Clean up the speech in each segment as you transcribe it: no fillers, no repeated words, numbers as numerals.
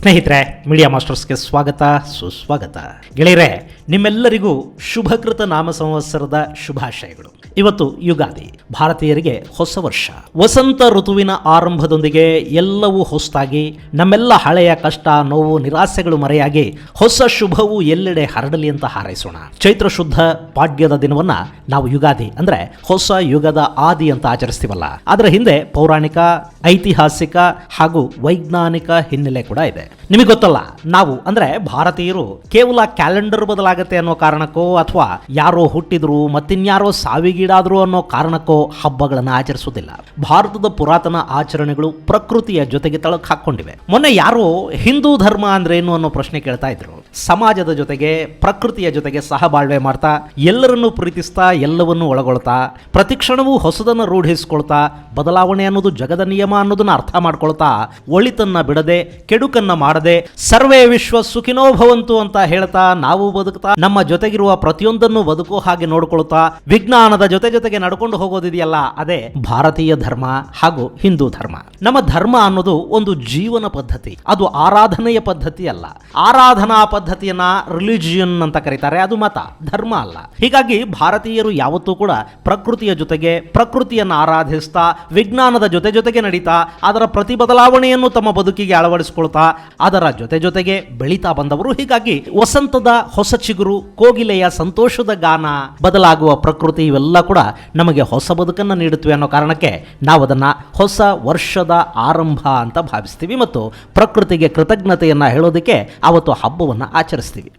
ಸ್ನೇಹಿತರೆ, ಮೀಡಿಯಾ ಮಾಸ್ಟರ್ಸ್ಗೆ ಸ್ವಾಗತ ಸುಸ್ವಾಗತ. ಗೆಳೆಯರೆ, ನಿಮ್ಮೆಲ್ಲರಿಗೂ ಶುಭಕೃತ ನಾಮ ಸಂವತ್ಸರದ ಶುಭಾಶಯಗಳು. ಇವತ್ತು ಯುಗಾದಿ, ಭಾರತೀಯರಿಗೆ ಹೊಸ ವರ್ಷ. ವಸಂತ ಋತುವಿನ ಆರಂಭದೊಂದಿಗೆ ಎಲ್ಲವೂ ಹೊಸದಾಗಿ, ನಮ್ಮೆಲ್ಲ ಹಳೆಯ ಕಷ್ಟ, ನೋವು, ನಿರಾಸೆಗಳು ಮರೆಯಾಗಿ ಹೊಸ ಶುಭವು ಎಲ್ಲೆಡೆ ಹರಡಲಿ ಅಂತ ಹಾರೈಸೋಣ. ಚೈತ್ರ ಶುದ್ಧ ಪಾಡ್ಯದ ದಿನವನ್ನ ನಾವು ಯುಗಾದಿ ಅಂದ್ರೆ ಹೊಸ ಯುಗದ ಆದಿ ಅಂತ ಆಚರಿಸ್ತೀವಲ್ಲ, ಅದರ ಹಿಂದೆ ಪೌರಾಣಿಕ, ಐತಿಹಾಸಿಕ ಹಾಗೂ ವೈಜ್ಞಾನಿಕ ಹಿನ್ನೆಲೆ ಕೂಡ ಇದೆ. ನಿಮಗೆ ಗೊತ್ತಲ್ಲ, ನಾವು ಅಂದ್ರೆ ಭಾರತೀಯರು ಕೇವಲ ಕ್ಯಾಲೆಂಡರ್ ಬದಲಾಗತ್ತೆ ಅನ್ನೋ ಕಾರಣಕ್ಕೋ ಅಥವಾ ಯಾರೋ ಹುಟ್ಟಿದ್ರು ಮತ್ತಿನ್ಯಾರೋ ಸಾವಿಗೀಡಾದ್ರು ಅನ್ನೋ ಕಾರಣಕ್ಕೋ ಹಬ್ಬಗಳನ್ನು ಆಚರಿಸುವುದಿಲ್ಲ. ಭಾರತದ ಪುರಾತನ ಆಚರಣೆಗಳು ಪ್ರಕೃತಿಯ ಜೊತೆಗೆ ತಳಕು ಹಾಕೊಂಡಿವೆ. ಮೊನ್ನೆ ಯಾರೋ ಹಿಂದೂ ಧರ್ಮ ಅಂದ್ರೆ ಏನು ಅನ್ನೋ ಪ್ರಶ್ನೆ ಕೇಳ್ತಾ ಇದ್ರು. ಸಮಾಜದ ಜೊತೆಗೆ ಪ್ರಕೃತಿಯ ಜೊತೆಗೆ ಸಹಬಾಳ್ವೆ ಮಾಡ್ತಾ, ಎಲ್ಲರನ್ನೂ ಪ್ರೀತಿಸ್ತಾ, ಎಲ್ಲವನ್ನೂ ಒಳಗೊಳ್ತಾ, ಪ್ರತಿಕ್ಷಣವೂ ಹೊಸದನ್ನು ರೂಢಿಸ್ಕೊಳ್ತಾ, ಬದಲಾವಣೆ ಅನ್ನೋದು ಜಗದ ನಿಯಮ ಅನ್ನೋದನ್ನ ಅರ್ಥ ಮಾಡ್ಕೊಳ್ತಾ, ಒಳಿತನ್ನ ಬಿಡದೆ ಕೆಡುಕನ್ನ ಮಾಡದೆ, ಸರ್ವೇ ವಿಶ್ವ ಸುಖಿನೋ ಭವಂತು ಅಂತ ಹೇಳ್ತಾ ನಾವು ಬದುಕ್ತಾ, ನಮ್ಮ ಜೊತೆಗಿರುವ ಪ್ರತಿಯೊಂದನ್ನು ಬದುಕೋ ಹಾಗೆ ನೋಡ್ಕೊಳ್ತಾ, ವಿಜ್ಞಾನದ ಜೊತೆಗೆ ನಡ್ಕೊಂಡು ಹೋಗೋದಿದೆಯಲ್ಲ, ಅದೇ ಭಾರತೀಯ ಧರ್ಮ ಹಾಗೂ ಹಿಂದೂ ಧರ್ಮ. ನಮ್ಮ ಧರ್ಮ ಅನ್ನೋದು ಒಂದು ಜೀವನ ಪದ್ಧತಿ, ಅದು ಆರಾಧನೆಯ ಪದ್ಧತಿ ಅಲ್ಲ. ಆರಾಧನಾ ಪದ್ಧತಿಯನ್ನ ರಿಲಿಜಿಯನ್ ಅಂತ ಕರೀತಾರೆ, ಅದು ಮತ, ಧರ್ಮ ಅಲ್ಲ. ಹೀಗಾಗಿ ಭಾರತೀಯರು ಯಾವತ್ತೂ ಕೂಡ ಪ್ರಕೃತಿಯ ಜೊತೆಗೆ, ಪ್ರಕೃತಿಯನ್ನು ಆರಾಧಿಸ್ತಾ, ವಿಜ್ಞಾನದ ಜೊತೆಗೆ ನಡೀತಾ, ಅದರ ಪ್ರತಿ ಬದಲಾವಣೆಯನ್ನು ತಮ್ಮ ಬದುಕಿಗೆ ಅಳವಡಿಸಿಕೊಳ್ತಾ, ಅದರ ಜೊತೆಗೆ ಬೆಳೀತಾ ಬಂದವರು. ಹೀಗಾಗಿ ವಸಂತದ ಹೊಸ ಚಿಗುರು, ಕೋಗಿಲೆಯ ಸಂತೋಷದ ಗಾನ, ಬದಲಾಗುವ ಪ್ರಕೃತಿ, ಇವೆಲ್ಲ ಕೂಡ ನಮಗೆ ಹೊಸ ಬದುಕನ್ನು ನೀಡುತ್ತವೆ ಅನ್ನೋ ಕಾರಣಕ್ಕೆ ನಾವು ಅದನ್ನ ಹೊಸ ವರ್ಷದ ಆರಂಭ ಅಂತ ಭಾವಿಸ್ತೀವಿ ಮತ್ತು ಪ್ರಕೃತಿಗೆ ಕೃತಜ್ಞತೆಯನ್ನ ಹೇಳೋದಕ್ಕೆ ಅವತ್ತು ಹಬ್ಬವನ್ನು ಆಚರಿಸ್ತೀವಿ.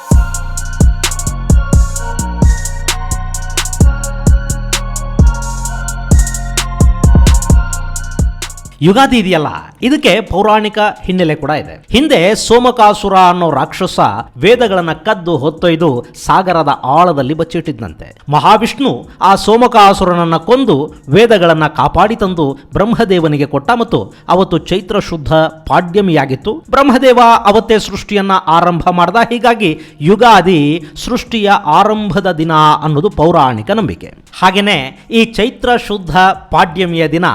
ಯುಗಾದಿ ಇದೆಯಲ್ಲ, ಇದಕ್ಕೆ ಪೌರಾಣಿಕ ಹಿನ್ನೆಲೆ ಕೂಡ ಇದೆ. ಹಿಂದೆ ಸೋಮಕಾಸುರ ಅನ್ನೋ ರಾಕ್ಷಸ ವೇದಗಳನ್ನ ಕದ್ದು ಹೊತ್ತೊಯ್ದು ಸಾಗರದ ಆಳದಲ್ಲಿ ಬಚ್ಚಿಟ್ಟಿದ್ದಂತೆ. ಮಹಾವಿಷ್ಣು ಆ ಸೋಮಕಾಸುರನನ್ನ ಕೊಂದು ವೇದಗಳನ್ನ ಕಾಪಾಡಿ ತಂದು ಬ್ರಹ್ಮದೇವನಿಗೆ ಕೊಟ್ಟ ಮತ್ತು ಅವತ್ತು ಚೈತ್ರ ಶುದ್ಧ ಪಾಡ್ಯಮಿಯಾಗಿತ್ತು. ಬ್ರಹ್ಮದೇವ ಅವತ್ತೇ ಸೃಷ್ಟಿಯನ್ನ ಆರಂಭ ಮಾಡ್ದ. ಹೀಗಾಗಿ ಯುಗಾದಿ ಸೃಷ್ಟಿಯ ಆರಂಭದ ದಿನ ಅನ್ನೋದು ಪೌರಾಣಿಕ ನಂಬಿಕೆ. ಹಾಗೇನೆ ಈ ಚೈತ್ರ ಶುದ್ಧ ಪಾಡ್ಯಮಿಯ ದಿನ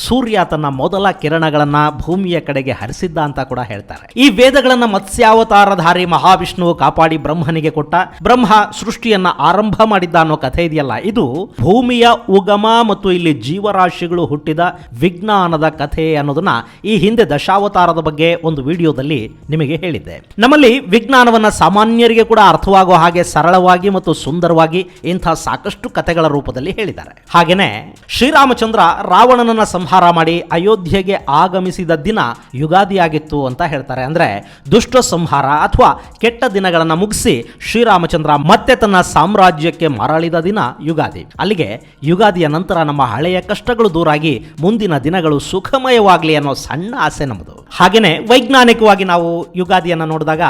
ಸೂರ್ಯ ತನ್ನ ಮೊದಲ ಕಿರಣಗಳನ್ನ ಭೂಮಿಯ ಕಡೆಗೆ ಹರಿಸಿದ್ದ ಅಂತ ಕೂಡ ಹೇಳ್ತಾರೆ. ಈ ವೇದಗಳನ್ನ ಮತ್ಸ್ಯಾವತಾರಧಾರಿ ಮಹಾವಿಷ್ಣು ಕಾಪಾಡಿ ಬ್ರಹ್ಮನಿಗೆ ಕೊಟ್ಟ. ಬ್ರಹ್ಮ ಸೃಷ್ಟಿಯನ್ನ ಆರಂಭ ಮಾಡಿದ್ದ ಅನ್ನೋ ಕಥೆ ಇದೆಯಲ್ಲ, ಇದು ಭೂಮಿಯ ಉಗಮ ಮತ್ತು ಇಲ್ಲಿ ಜೀವರಾಶಿಗಳು ಹುಟ್ಟಿದ ವಿಜ್ಞಾನದ ಕಥೆ ಅನ್ನೋದನ್ನ ಈ ಹಿಂದೆ ದಶಾವತಾರದ ಬಗ್ಗೆ ಒಂದು ವಿಡಿಯೋದಲ್ಲಿ ನಿಮಗೆ ಹೇಳಿದ್ದೆ. ನಮ್ಮಲ್ಲಿ ವಿಜ್ಞಾನವನ್ನ ಸಾಮಾನ್ಯರಿಗೆ ಕೂಡ ಅರ್ಥವಾಗುವ ಹಾಗೆ ಸರಳವಾಗಿ ಮತ್ತು ಸುಂದರವಾಗಿ ಇಂಥ ಸಾಕಷ್ಟು ಕಥೆಗಳ ರೂಪದಲ್ಲಿ ಹೇಳಿದ್ದಾರೆ. ಹಾಗೇನೆ ಶ್ರೀರಾಮಚಂದ್ರ ರಾವಣನನ್ನ ಸಂಹಾರ ಮಾಡಿ ಅಯೋಧ್ಯೆಗೆ ಆಗಮಿಸಿದ ದಿನ ಯುಗಾದಿ ಆಗಿತ್ತು ಅಂತ ಹೇಳ್ತಾರೆ. ಅಂದ್ರೆ ದುಷ್ಟ ಸಂಹಾರ ಅಥವಾ ಕೆಟ್ಟ ದಿನಗಳನ್ನು ಮುಗಿಸಿ ಶ್ರೀರಾಮಚಂದ್ರ ಮತ್ತೆ ತನ್ನ ಸಾಮ್ರಾಜ್ಯಕ್ಕೆ ಮರಳಿದ ದಿನ ಯುಗಾದಿ. ಅಲ್ಲಿಗೆ ಯುಗಾದಿಯ ನಂತರ ನಮ್ಮ ಹಳೆಯ ಕಷ್ಟಗಳು ದೂರಾಗಿ ಮುಂದಿನ ದಿನಗಳು ಸುಖಮಯವಾಗಲಿ ಅನ್ನೋ ಸಣ್ಣ ಆಸೆ ನಮ್ಮದು. ಹಾಗೇನೆ ವೈಜ್ಞಾನಿಕವಾಗಿ ನಾವು ಯುಗಾದಿಯನ್ನು ನೋಡಿದಾಗ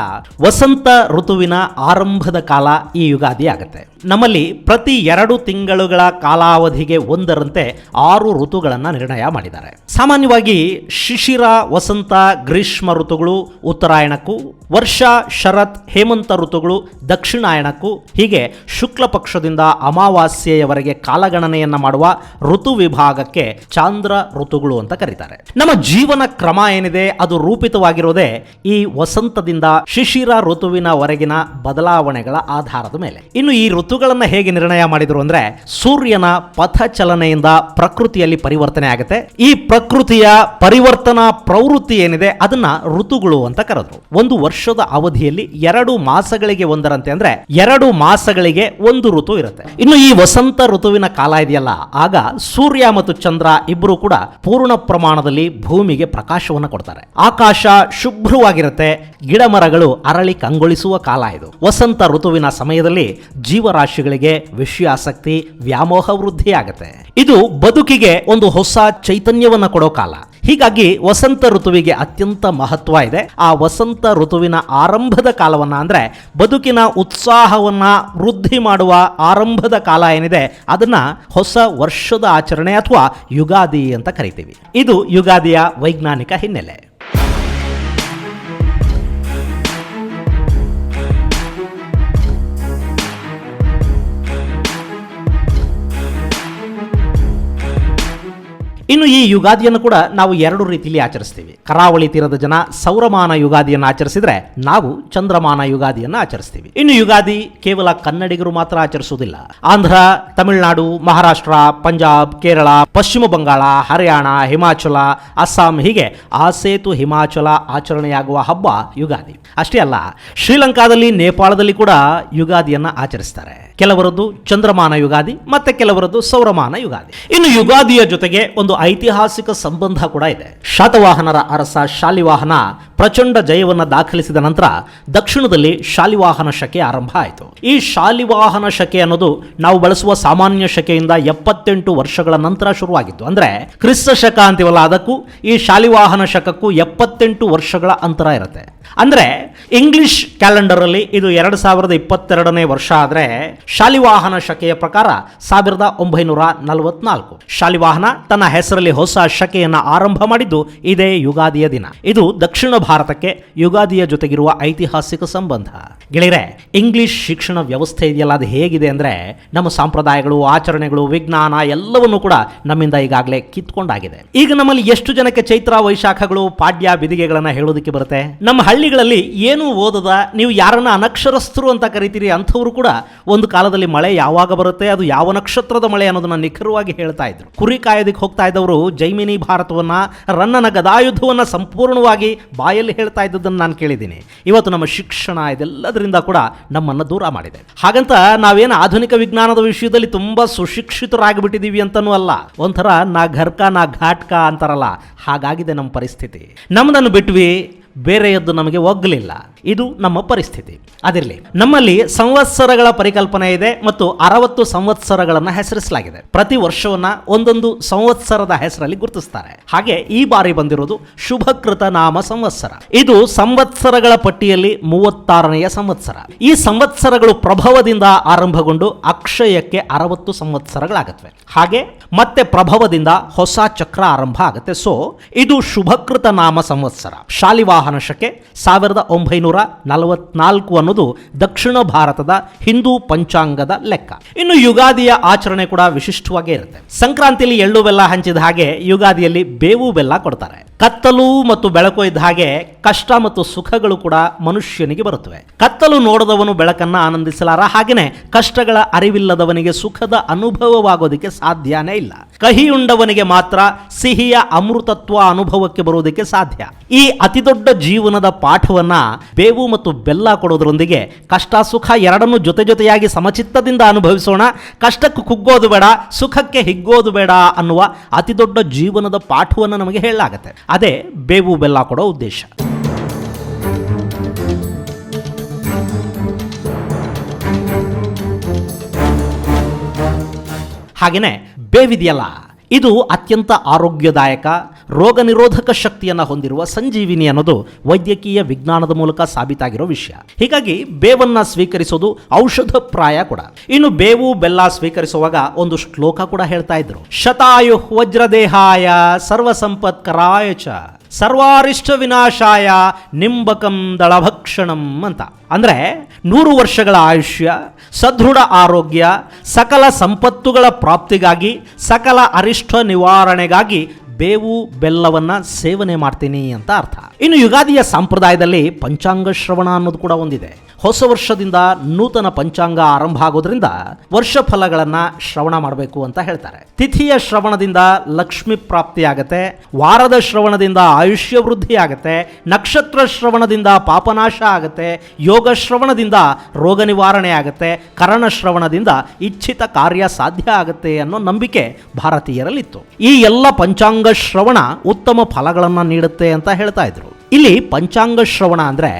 ವಸಂತ ಋತುವಿನ ಆರಂಭದ ಕಾಲ ಈ ಯುಗಾದಿ ಆಗುತ್ತೆ. ನಮ್ಮಲ್ಲಿ ಪ್ರತಿ 2 ತಿಂಗಳುಗಳ ಕಾಲಾವಧಿಗೆ ಒಂದರಂತೆ 6 ಋತುಗಳನ್ನು ನಿರ್ಣಯ ಮಾಡಿದ್ದಾರೆ. ಸಾಮಾನ್ಯವಾಗಿ ಶಿಶಿರ, ವಸಂತ, ಗ್ರೀಷ್ಮ ಋತುಗಳು ಉತ್ತರಾಯಣಕ್ಕೂ, ವರ್ಷ, ಶರತ್, ಹೇಮಂತ ಋತುಗಳು ದಕ್ಷಿಣಾಯಣಕ್ಕೂ, ಹೀಗೆ ಶುಕ್ಲ ಪಕ್ಷದಿಂದ ಅಮಾವಾಸ್ಯೆಯವರೆಗೆ ಕಾಲಗಣನೆಯನ್ನ ಮಾಡುವ ಋತು ವಿಭಾಗಕ್ಕೆ ಚಾಂದ್ರ ಋತುಗಳು ಅಂತ ಕರೀತಾರೆ. ನಮ್ಮ ಜೀವನ ಕ್ರಮ ಏನಿದೆ ಅದು ರೂಪಿತವಾಗಿರೋದೇ ಈ ವಸಂತದಿಂದ ಶಿಶಿರ ಋತುವಿನವರೆಗಿನ ಬದಲಾವಣೆಗಳ ಆಧಾರದ ಮೇಲೆ. ಇನ್ನು ಈ ಋತುಗಳನ್ನ ಹೇಗೆ ನಿರ್ಣಯ ಮಾಡಿದ್ರು ಅಂದ್ರೆ, ಸೂರ್ಯನ ಪಥ ಚಲನೆಯಿಂದ ಪ್ರಕೃತಿಯಲ್ಲಿ ಪರಿವರ್ತನೆ ಆಗುತ್ತೆ. ಈ ಪ್ರಕೃತಿಯ ಪರಿವರ್ತನಾ ಪ್ರವೃತ್ತಿ ಏನಿದೆ ಅದನ್ನ ಋತುಗಳು ಅಂತ ಕರೆದ್ರು. ಒಂದು ವರ್ಷದ ಅವಧಿಯಲ್ಲಿ 2 ಮಾಸಗಳಿಗೆ ಒಂದರಂತೆ, ಅಂದ್ರೆ 2 ಮಾಸಗಳಿಗೆ ಒಂದು ಋತು ಇರುತ್ತೆ. ಇನ್ನು ಈ ವಸಂತ ಋತುವಿನ ಕಾಲ ಇದೆಯಲ್ಲ, ಆಗ ಸೂರ್ಯ ಮತ್ತು ಚಂದ್ರ ಇಬ್ಬರು ಕೂಡ ಪೂರ್ಣ ಪ್ರಮಾಣದಲ್ಲಿ ಭೂಮಿಗೆ ಪ್ರಕಾಶವನ್ನು ಕೊಡ್ತಾರೆ. ಆಕಾಶ ಶುಭ್ರವಾಗಿರುತ್ತೆ, ಗಿಡ ಮರಗಳು ಅರಳಿ ಕಂಗೊಳಿಸುವ ಕಾಲ ಇದು. ವಸಂತ ಋತುವಿನ ಸಮಯದಲ್ಲಿ ಜೀವರಾಶಿಗಳಿಗೆ ವಿಷಯಾಸಕ್ತಿ, ವ್ಯಾಮೋಹ ವೃದ್ಧಿ ಆಗುತ್ತೆ. ಇದು ಬದುಕಿಗೆ ಒಂದು ಹೊಸ ಚೈತನ್ಯವನ್ನ ಕೊಡೋ ಕಾಲ. ಹೀಗಾಗಿ ವಸಂತ ಋತುವಿಗೆ ಅತ್ಯಂತ ಮಹತ್ವ ಇದೆ. ಆ ವಸಂತ ಋತುವಿನ ಆರಂಭದ ಕಾಲವನ್ನ ಅಂದ್ರೆ ಬದುಕಿನ ಉತ್ಸಾಹವನ್ನ ವೃದ್ಧಿ ಮಾಡುವ ಆರಂಭದ ಕಾಲ ಏನಿದೆ ಅದನ್ನ ಹೊಸ ವರ್ಷದ ಆಚರಣೆ ಅಥವಾ ಯುಗಾದಿ ಅಂತ ಕರಿತೀವಿ. ಇದು ಯುಗಾದಿಯ ವೈಜ್ಞಾನಿಕ ಹಿನ್ನೆಲೆ. ಇನ್ನು ಈ ಯುಗಾದಿಯನ್ನು ಕೂಡ ನಾವು ಎರಡು ರೀತಿಯಲ್ಲಿ ಆಚರಿಸ್ತೀವಿ. ಕರಾವಳಿ ತೀರದ ಜನ ಸೌರಮಾನ ಯುಗಾದಿಯನ್ನು ಆಚರಿಸಿದ್ರೆ ನಾವು ಚಂದ್ರಮಾನ ಯುಗಾದಿಯನ್ನು ಆಚರಿಸ್ತೀವಿ. ಇನ್ನು ಯುಗಾದಿ ಕೇವಲ ಕನ್ನಡಿಗರು ಮಾತ್ರ ಆಚರಿಸುವುದಿಲ್ಲ. ಆಂಧ್ರ, ತಮಿಳುನಾಡು, ಮಹಾರಾಷ್ಟ್ರ, ಪಂಜಾಬ್, ಕೇರಳ, ಪಶ್ಚಿಮ ಬಂಗಾಳ, ಹರಿಯಾಣ, ಹಿಮಾಚಲ, ಅಸ್ಸಾಂ ಹೀಗೆ ಆಸೇತು ಹಿಮಾಚಲ ಆಚರಣೆಯಾಗುವ ಹಬ್ಬ ಯುಗಾದಿ. ಅಷ್ಟೇ ಅಲ್ಲ, ಶ್ರೀಲಂಕಾದಲ್ಲಿ, ನೇಪಾಳದಲ್ಲಿ ಕೂಡ ಯುಗಾದಿಯನ್ನ ಆಚರಿಸ್ತಾರೆ. ಕೆಲವರದ್ದು ಚಂದ್ರಮಾನ ಯುಗಾದಿ, ಮತ್ತೆ ಕೆಲವರದ್ದು ಸೌರಮಾನ ಯುಗಾದಿ. ಇನ್ನು ಯುಗಾದಿಯ ಜೊತೆಗೆ ಒಂದು ಐತಿಹಾಸಿಕ ಸಂಬಂಧ ಕೂಡ ಇದೆ. ಶಾತವಾಹನರ ಅರಸ ಶಾಲಿವಾಹನ ಪ್ರಚಂಡ ಜಯವನ್ನು ದಾಖಲಿಸಿದ ನಂತರ ದಕ್ಷಿಣದಲ್ಲಿ ಶಾಲಿವಾಹನ ಶಕೆ ಆರಂಭ ಆಯಿತು. ಈ ಶಾಲಿವಾಹನ ಶಕೆ ಅನ್ನೋದು ನಾವು ಬಳಸುವ ಸಾಮಾನ್ಯ ಶಕೆಯಿಂದ 78 ವರ್ಷಗಳ ನಂತರ ಶುರುವಾಗಿತ್ತು. ಅಂದ್ರೆ ಕ್ರಿಸ್ತ ಶಕ ಅಂತೀವಲ್ಲ, ಅದಕ್ಕೂ ಈ ಶಾಲಿವಾಹನ ಶಕಕ್ಕೂ 78 ವರ್ಷಗಳ ಅಂತರ ಇರುತ್ತೆ. ಅಂದ್ರೆ ಇಂಗ್ಲಿಷ್ ಕ್ಯಾಲೆಂಡರ್ ಅಲ್ಲಿ ಇದು 2022ನೇ ವರ್ಷ ಆದ್ರೆ ಶಾಲಿವಾಹನ ಶಕೆಯ ಪ್ರಕಾರ 1944. ಶಾಲಿವಾಹನ ತನ್ನ ಹೆಸರಲ್ಲಿ ಹೊಸ ಶಕೆಯನ್ನ ಆರಂಭ ಮಾಡಿದ್ದು ಇದೇ ಯುಗಾದಿಯ ದಿನ. ಇದು ದಕ್ಷಿಣ ಭಾರತಕ್ಕೆ ಯುಗಾದಿಯ ಜೊತೆಗಿರುವ ಐತಿಹಾಸಿಕ ಸಂಬಂಧ. ಗೆಳೆಯರೆ, ಇಂಗ್ಲಿಷ್ ಶಿಕ್ಷಣ ವ್ಯವಸ್ಥೆ ಇದೆಯಲ್ಲ, ಅದು ಹೇಗಿದೆ ಅಂದ್ರೆ ನಮ್ಮ ಸಂಪ್ರದಾಯಗಳು, ಆಚರಣೆಗಳು, ವಿಜ್ಞಾನ ಎಲ್ಲವನ್ನೂ ಕೂಡ ನಮ್ಮಿಂದ ಈಗಾಗಲೇ ಕಿತ್ಕೊಂಡಾಗಿದೆ. ಈಗ ನಮ್ಮಲ್ಲಿ ಎಷ್ಟು ಜನಕ್ಕೆ ಚೈತ್ರ ವೈಶಾಖಗಳು, ಪಾಡ್ಯ ಬಿದಿಗೆಗಳನ್ನ ಹೇಳೋದಕ್ಕೆ ಬರುತ್ತೆ? ನಮ್ಮ ಹಳ್ಳಿಗಳಲ್ಲಿ ಏನು ಓದದ ನೀವು ಯಾರನ್ನ ಅನಕ್ಷರಸ್ಥರು ಅಂತ ಕರಿತೀರಿ ಅಂಥವ್ರು ಕೂಡ ಒಂದು ಕಾಲದಲ್ಲಿ ಮಳೆ ಯಾವಾಗ ಬರುತ್ತೆ, ಅದು ಯಾವ ನಕ್ಷತ್ರದ ಮಳೆ ಅನ್ನೋದನ್ನ ನಿಖರವಾಗಿ ಹೇಳ್ತಾ ಇದ್ರು. ಕುರಿ ಕಾಯೋದಕ್ಕೆ ಹೋಗ್ತಾ ಇದ್ದವರು ಜೈಮಿನಿ ಭಾರತವನ್ನ, ರನ್ನನ ಗದಾಯುದ್ಧವನ್ನ ಸಂಪೂರ್ಣವಾಗಿ ಬಾಯಲ್ಲಿ ಹೇಳ್ತಾ ಇದ್ದದನ್ನು ನಾನು ಕೇಳಿದ್ದೀನಿ. ಇವತ್ತು ನಮ್ಮ ಶಿಕ್ಷಣ ಇದೆಲ್ಲದರಿಂದ ಕೂಡ ನಮ್ಮನ್ನು ದೂರ ಮಾಡಿದೆ. ಹಾಗಂತ ನಾವೇನು ಆಧುನಿಕ ವಿಜ್ಞಾನದ ವಿಷಯದಲ್ಲಿ ತುಂಬಾ ಸುಶಿಕ್ಷಿತರಾಗಿಬಿಟ್ಟಿದೀವಿ ಅಂತನೂ ಅಲ್ಲ. ಒಂಥರ ನಾ ಘರ್ಕ ನಾ ಘಾಟ್ಕ ಅಂತಾರಲ್ಲ, ಹಾಗಾಗಿದೆ ನಮ್ಮ ಪರಿಸ್ಥಿತಿ. ನಮ್ಮದನ್ನು ಬಿಟ್ವಿ, ಬೇರೆಯದ್ದು ನಮಗೆ ಒಗ್ಗಲಿಲ್ಲ. ಇದು ನಮ್ಮ ಪರಿಸ್ಥಿತಿ. ಅದಿರಲಿ, ನಮ್ಮಲ್ಲಿ ಸಂವತ್ಸರಗಳ ಪರಿಕಲ್ಪನೆ ಇದೆ ಮತ್ತು 60 ಸಂವತ್ಸರಗಳನ್ನು ಹೆಸರಿಸಲಾಗಿದೆ. ಪ್ರತಿ ವರ್ಷವನ್ನ ಒಂದೊಂದು ಸಂವತ್ಸರದ ಹೆಸರಲ್ಲಿ ಗುರುತಿಸ್ತಾರೆ. ಹಾಗೆ ಈ ಬಾರಿ ಬಂದಿರೋದು ಶುಭಕೃತ ನಾಮ ಸಂವತ್ಸರ. ಇದು ಸಂವತ್ಸರಗಳ ಪಟ್ಟಿಯಲ್ಲಿ 36ನೆಯ ಸಂವತ್ಸರ. ಈ ಸಂವತ್ಸರಗಳು ಪ್ರಭವದಿಂದ ಆರಂಭಗೊಂಡು ಅಕ್ಷಯಕ್ಕೆ 60 ಸಂವತ್ಸರಗಳಾಗತ್ವೆ. ಹಾಗೆ ಮತ್ತೆ ಪ್ರಭವದಿಂದ ಹೊಸ ಚಕ್ರ ಆರಂಭ ಆಗುತ್ತೆ. ಸೊ ಇದು ಶುಭಕೃತ ನಾಮ ಸಂವತ್ಸರ. ಶಾಲಿವಾಹನ ಶಕೆ 1944 ಅನ್ನೋದು ದಕ್ಷಿಣ ಭಾರತದ ಹಿಂದೂ ಪಂಚಾಂಗದ ಲೆಕ್ಕ. ಇನ್ನು ಯುಗಾದಿಯ ಆಚರಣೆ ಕೂಡ ವಿಶಿಷ್ಟವಾಗೇ ಇರುತ್ತೆ. ಸಂಕ್ರಾಂತಿಯಲ್ಲಿ ಎಳ್ಳು ಬೆಲ್ಲ ಹಂಚಿದ ಹಾಗೆ ಯುಗಾದಿಯಲ್ಲಿ ಬೇವು ಬೆಲ್ಲ ಕೊಡ್ತಾರೆ. ಕತ್ತಲು ಮತ್ತು ಬೆಳಕು ಇದ್ದ ಹಾಗೆ ಕಷ್ಟ ಮತ್ತು ಸುಖಗಳು ಕೂಡ ಮನುಷ್ಯನಿಗೆ ಬರುತ್ತವೆ. ಕತ್ತಲು ನೋಡದವನು ಬೆಳಕನ್ನ ಆನಂದಿಸಲಾರ, ಹಾಗೆಯೇ ಕಷ್ಟಗಳ ಅರಿವಿಲ್ಲದವನಿಗೆ ಸುಖದ ಅನುಭವವಾಗೋದಕ್ಕೆ ಸಾಧ್ಯನೇ ಇಲ್ಲ. ಕಹಿಯುಂಡವನಿಗೆ ಮಾತ್ರ ಸಿಹಿಯ ಅಮೃತತ್ವ ಅನುಭವಕ್ಕೆ ಬರುವುದಕ್ಕೆ ಸಾಧ್ಯ. ಈ ಅತಿ ದೊಡ್ಡ ಜೀವನದ ಪಾಠವನ್ನ ಬೇವು ಮತ್ತು ಬೆಲ್ಲ ಕೊಡೋದ್ರೊಂದಿಗೆ ಕಷ್ಟ ಸುಖ ಎರಡನ್ನೂ ಜೊತೆ ಜೊತೆಯಾಗಿ ಸಮಚಿತ್ತದಿಂದ ಅನುಭವಿಸೋಣ. ಕಷ್ಟಕ್ಕೆ ಕುಗ್ಗೋದು ಬೇಡ, ಸುಖಕ್ಕೆ ಹಿಗ್ಗೋದು ಬೇಡ ಅನ್ನುವ ಅತಿ ದೊಡ್ಡ ಜೀವನದ ಪಾಠವನ್ನು ನಮಗೆ ಹೇಳಲಾಗತ್ತೆ. ಅದೇ ಬೇವು ಬೆಲ್ಲ ಕೊಡೋ ಉದ್ದೇಶ. ಹಾಗೇನೆ ಬೇವಿದೆಯಲ್ಲ, ಇದು ಅತ್ಯಂತ ಆರೋಗ್ಯದಾಯಕ, ರೋಗ ನಿರೋಧಕ ಶಕ್ತಿಯನ್ನು ಹೊಂದಿರುವ ಸಂಜೀವಿನಿ ಅನ್ನೋದು ವೈದ್ಯಕೀಯ ವಿಜ್ಞಾನದ ಮೂಲಕ ಸಾಬೀತಾಗಿರೋ ವಿಷಯ. ಹೀಗಾಗಿ ಬೇವನ್ನ ಸ್ವೀಕರಿಸೋದು ಔಷಧ ಪ್ರಾಯ ಕೂಡ. ಇನ್ನು ಬೇವು ಬೆಲ್ಲ ಸ್ವೀಕರಿಸುವಾಗ ಒಂದು ಶ್ಲೋಕ ಕೂಡ ಹೇಳ್ತಾ ಇದ್ರು, ಶತಾಯು ವಜ್ರದೇಹಾಯ ಸರ್ವಸಂಪತ್ಕರಾಯ ಚ ಸರ್ವಾರಿಷ್ಟ ವಿನಾಶಾಯ ನಿಂಬಕಂ ದಳಭಕ್ಷಣಂ ಅಂತ. ಅಂದ್ರೆ 100 ವರ್ಷಗಳ ಆಯುಷ್ಯ, ಸದೃಢ ಆರೋಗ್ಯ, ಸಕಲ ಸಂಪತ್ತುಗಳ ಪ್ರಾಪ್ತಿಗಾಗಿ, ಸಕಲ ಅರಿಷ್ಟ ನಿವಾರಣೆಗಾಗಿ ಬೇವು ಬೆಲ್ಲವನ್ನ ಸೇವನೆ ಮಾಡ್ತೀನಿ ಅಂತ ಅರ್ಥ. ಇನ್ನು ಯುಗಾದಿಯ ಸಂಪ್ರದಾಯದಲ್ಲಿ ಪಂಚಾಂಗ ಶ್ರವಣ ಅನ್ನೋದು ಕೂಡ ಒಂದಿದೆ. ಹೊಸ ವರ್ಷದಿಂದ ನೂತನ ಪಂಚಾಂಗ ಆರಂಭ ಆಗೋದ್ರಿಂದ ವರ್ಷ ಫಲಗಳನ್ನ ಶ್ರವಣ ಮಾಡಬೇಕು ಅಂತ ಹೇಳ್ತಾರೆ. ತಿಥಿಯ ಶ್ರವಣದಿಂದ ಲಕ್ಷ್ಮಿ ಪ್ರಾಪ್ತಿ ಆಗತ್ತೆ, ವಾರದ ಶ್ರವಣದಿಂದ ಆಯುಷ್ಯ ವೃದ್ಧಿ ಆಗತ್ತೆ, ನಕ್ಷತ್ರ ಶ್ರವಣದಿಂದ ಪಾಪನಾಶ ಆಗತ್ತೆ, ಯೋಗ ಶ್ರವಣದಿಂದ ರೋಗ ನಿವಾರಣೆ ಆಗತ್ತೆ, ಕರ್ಣ ಶ್ರವಣದಿಂದ ಇಚ್ಛಿತ ಕಾರ್ಯ ಸಾಧ್ಯ ಆಗತ್ತೆ ಅನ್ನೋ ನಂಬಿಕೆ ಭಾರತೀಯರಲ್ಲಿತ್ತು. ಈ ಎಲ್ಲ ಪಂಚಾಂಗ ಶ್ರವಣ ಉತ್ತಮ ಫಲಗಳನ್ನು ನೀಡುತ್ತೆ ಅಂತ ಹೇಳ್ತಾ ಇದ್ರು. ಇಲ್ಲಿ ಪಂಚಾಂಗ ಶ್ರವಣ ಅಂದ್ರೆ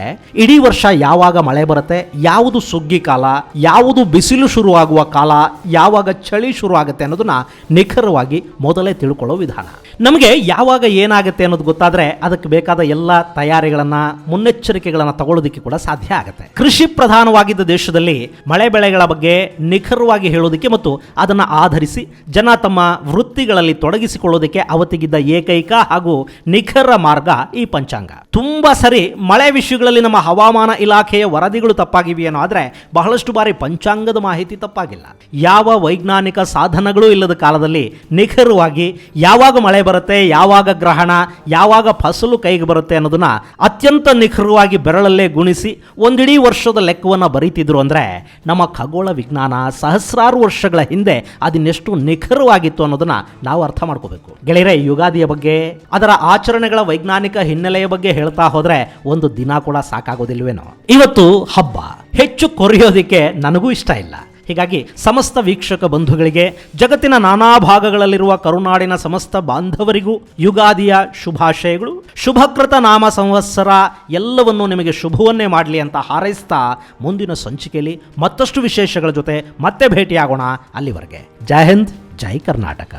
ಇಡೀ ವರ್ಷ ಯಾವಾಗ ಮಳೆ ಬರುತ್ತೆ, ಯಾವುದು ಸುಗ್ಗಿ ಕಾಲ, ಯಾವುದು ಬಿಸಿಲು ಶುರುವಾಗುವ ಕಾಲ, ಯಾವಾಗ ಚಳಿ ಶುರು ಆಗುತ್ತೆ ಅನ್ನೋದನ್ನ ನಿಖರವಾಗಿ ಮೊದಲೇ ತಿಳ್ಕೊಳ್ಳೋ ವಿಧಾನ. ನಮಗೆ ಯಾವಾಗ ಏನಾಗುತ್ತೆ ಅನ್ನೋದು ಗೊತ್ತಾದ್ರೆ ಅದಕ್ಕೆ ಬೇಕಾದ ಎಲ್ಲ ತಯಾರಿಗಳನ್ನ ಮುನ್ನೆಚ್ಚರಿಕೆಗಳನ್ನ ತಗೊಳ್ಳೋದಕ್ಕೆ ಕೂಡ ಸಾಧ್ಯ ಆಗುತ್ತೆ. ಕೃಷಿ ಪ್ರಧಾನವಾಗಿದ್ದ ದೇಶದಲ್ಲಿ ಮಳೆ ಬೆಳೆಗಳ ಬಗ್ಗೆ ನಿಖರವಾಗಿ ಹೇಳೋದಕ್ಕೆ ಮತ್ತು ಅದನ್ನು ಆಧರಿಸಿ ಜನ ತಮ್ಮ ವೃತ್ತಿಗಳಲ್ಲಿ ತೊಡಗಿಸಿಕೊಳ್ಳೋದಕ್ಕೆ ಅವತ್ತಿಗಿದ್ದ ಏಕೈಕ ಹಾಗೂ ನಿಖರ ಮಾರ್ಗ ಈ ಪಂಚಾಂಗ. ತುಂಬಾ ಸರಿ ಮಳೆ ವಿಷಯಗಳಲ್ಲಿ ನಮ್ಮ ಹವಾಮಾನ ಇಲಾಖೆಯ ವರದಿಗಳು ತಪ್ಪಾಗಿವೆಯೇನೋ ಆದರೆ ಬಹಳಷ್ಟು ಬಾರಿ ಪಂಚಾಂಗದ ಮಾಹಿತಿ ತಪ್ಪಾಗಿಲ್ಲ. ಯಾವ ವೈಜ್ಞಾನಿಕ ಸಾಧನಗಳು ಇಲ್ಲದ ಕಾಲದಲ್ಲಿ ನಿಖರವಾಗಿ ಯಾವಾಗ ಮಳೆ ಬರುತ್ತೆ, ಯಾವಾಗ ಗ್ರಹಣ, ಯಾವಾಗ ಫಸಲು ಕೈಗೆ ಬರುತ್ತೆ ಅನ್ನೋದನ್ನ ಅತ್ಯಂತ ನಿಖರವಾಗಿ ಬೆರಳಲ್ಲೇ ಗುಣಿಸಿ ಒಂದಿಡೀ ವರ್ಷದ ಲೆಕ್ಕವನ್ನು ಬರೀತಿದ್ರು ಅಂದ್ರೆ ನಮ್ಮ ಖಗೋಳ ವಿಜ್ಞಾನ ಸಹಸ್ರಾರು ವರ್ಷಗಳ ಹಿಂದೆ ಅದನ್ನೆಷ್ಟು ನಿಖರವಾಗಿತ್ತು ಅನ್ನೋದನ್ನ ನಾವು ಅರ್ಥ ಮಾಡ್ಕೋಬೇಕು. ಗೆಳೆಯರೆ, ಯುಗಾದಿಯ ಬಗ್ಗೆ ಅದರ ಆಚರಣೆಗಳ ವೈಜ್ಞಾನಿಕ ಹಿನ್ನೆಲೆಯ ಬಗ್ಗೆ ಹೇಳ್ತಾ ಹೋದ್ರೆ ಒಂದು ದಿನ ಕೂಡ ಸಾಕಾಗೋದಿಲ್ವೇನೋ. ಇವತ್ತು ಹಬ್ಬ, ಹೆಚ್ಚು ಕೊರೆಯೋದಿಕ್ಕೆ ನನಗೂ ಇಷ್ಟ ಇಲ್ಲ. ಹೀಗಾಗಿ ಸಮಸ್ತ ವೀಕ್ಷಕ ಬಂಧುಗಳಿಗೆ, ಜಗತ್ತಿನ ನಾನಾ ಭಾಗಗಳಲ್ಲಿರುವ ಕರುನಾಡಿನ ಸಮಸ್ತ ಬಾಂಧವರಿಗೂ ಯುಗಾದಿಯ ಶುಭಾಶಯಗಳು. ಶುಭಕೃತ ನಾಮ ಸಂವತ್ಸರ ಎಲ್ಲವನ್ನೂ ನಿಮಗೆ ಶುಭವನ್ನೇ ಮಾಡಲಿ ಅಂತ ಹಾರೈಸ್ತಾ ಮುಂದಿನ ಸಂಚಿಕೆಯಲ್ಲಿ ಮತ್ತಷ್ಟು ವಿಶೇಷಗಳ ಜೊತೆ ಮತ್ತೆ ಭೇಟಿಯಾಗೋಣ. ಅಲ್ಲಿವರೆಗೆ ಜೈ ಹಿಂದ್, ಜೈ ಕರ್ನಾಟಕ.